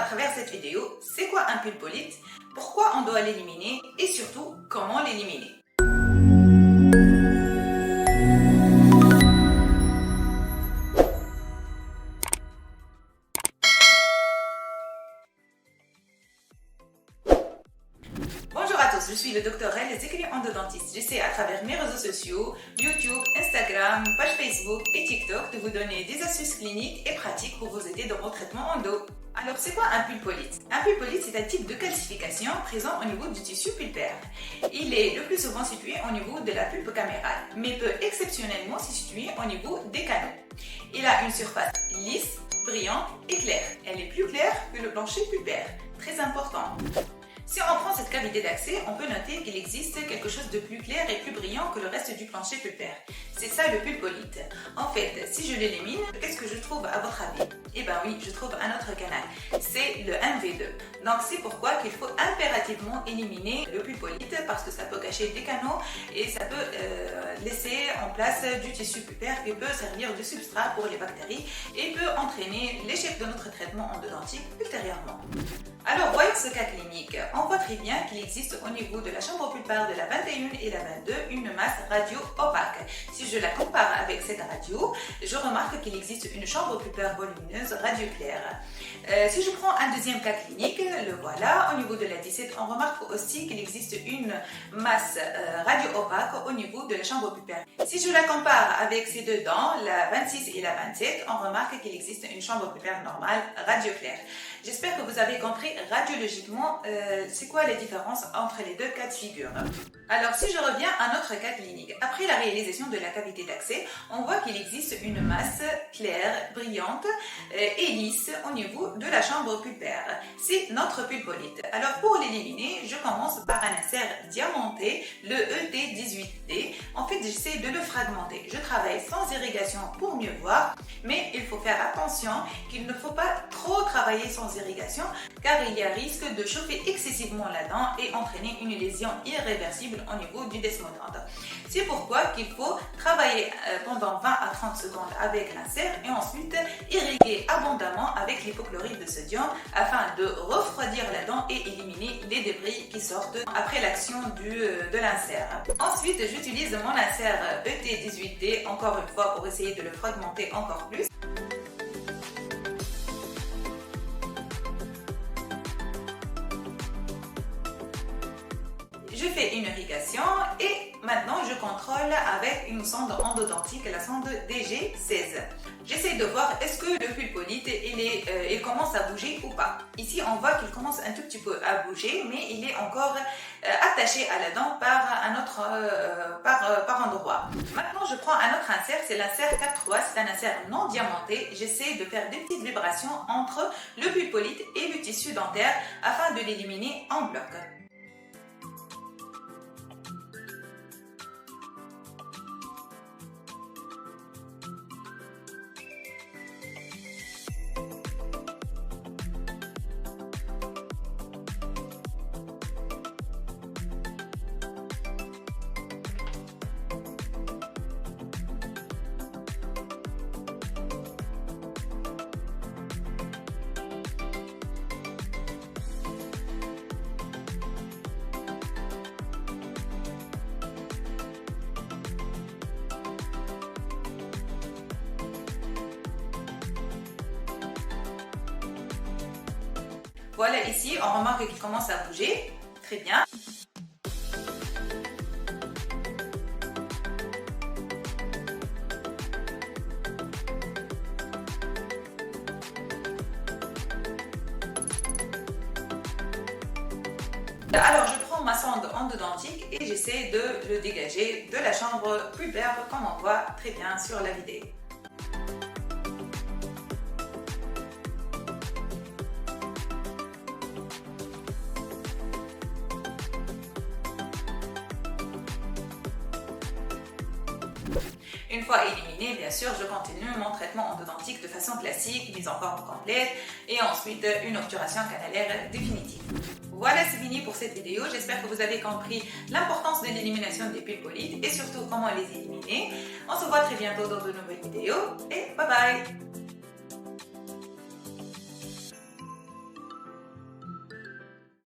travers cette vidéo, c'est quoi un pulpolite, pourquoi on doit l'éliminer et surtout comment l'éliminer. Bonjour à tous, je suis le Dr El Zekri, endodontiste. J'essaie à travers mes réseaux sociaux, YouTube, Instagram, page Facebook et TikTok de vous donner des astuces cliniques et pratiques pour vous aider dans vos traitements endo. Alors c'est quoi un pulpolite? Un pulpolite, c'est un type de calcification présent au niveau du tissu pulpaire. Il est le plus souvent situé au niveau de la pulpe camérale, mais peut exceptionnellement se situer au niveau des canaux. Il a une surface lisse, brillante et claire. Elle est plus claire que le plancher pulpaire. Très important. Si on prend cette cavité d'accès, on peut noter qu'il existe quelque chose de plus clair et plus brillant que le reste du plancher pulpaire. C'est ça le pulpolite. En fait, si je l'élimine, qu'est-ce que je trouve à votre avis? Eh ben oui, je trouve un autre canal. C'est le 1V2. Donc c'est pourquoi qu'il faut impérativement éliminer le pulpolite parce que ça peut cacher des canaux et ça peut laisser en place du tissu pulpaire qui peut servir de substrat pour les bactéries et peut entraîner l'échec de notre traitement endodontique ultérieurement. Alors voyons ce cas clinique. On voit très bien qu'il existe au niveau de la chambre pulpaire de la 21 et la 22 une masse radio opaque. Si je la compare avec cette radio, je remarque qu'il existe une chambre pulpaire volumineuse radio claire. Si je prends un deuxième cas clinique, le voilà, au niveau de la 17, on remarque aussi qu'il existe une masse radio opaque au niveau de la chambre pulpaire. Si je la compare avec ces deux dents, la 26 et la 27, on remarque qu'il existe une chambre pulpaire normale radio claire. J'espère que vous avez compris radiologiquement c'est quoi les différences entre les deux cas de figure. Alors si je reviens à notre cas clinique, après la réalisation de la cavité d'accès, on voit qu'il existe une masse claire, brillante et lisse au niveau de la chambre pulpaire. C'est notre pulpolite. Alors pour l'éliminer, je commence par un insert diamanté, le ET18D. En fait, j'essaie de le fragmenter. Je travaille sans irrigation pour mieux voir, mais il faut faire attention qu'il ne faut pas trop travailler sans irrigation car il y a risque de chauffer excessivement la dent et entraîner une lésion irréversible au niveau du desmodonte. C'est pourquoi qu'il faut travailler pendant 20 à 30 secondes avec l'insert et ensuite irriguer abondamment avec l'hypochlorite de sodium afin de refroidir la dent et éliminer les débris qui sortent après l'action de l'insert. Ensuite, j'utilise mon insert ET18D encore une fois pour essayer de le fragmenter encore plus. Je fais une irrigation et maintenant je contrôle avec une sonde endodontique, la sonde DG16. J'essaie de voir est-ce que le pulpolite il commence à bouger ou pas. Ici on voit qu'il commence un tout petit peu à bouger mais il est encore attaché à la dent par endroit. Maintenant je prends un autre insert, c'est l'insert 4.3, c'est un insert non diamanté. J'essaie de faire des petites vibrations entre le pulpolite et le tissu dentaire afin de l'éliminer en bloc. Voilà, ici, on remarque qu'il commence à bouger. Très bien. Alors, je prends ma sonde endodontique et j'essaie de le dégager de la chambre pulpaire, comme on voit très bien sur la vidéo. Une fois éliminé, bien sûr, je continue mon traitement endodontique de façon classique, mise en forme complète et ensuite une obturation canalaire définitive. Voilà, c'est fini pour cette vidéo. J'espère que vous avez compris l'importance de l'élimination des pulpolites et surtout comment les éliminer. On se voit très bientôt dans de nouvelles vidéos et bye bye!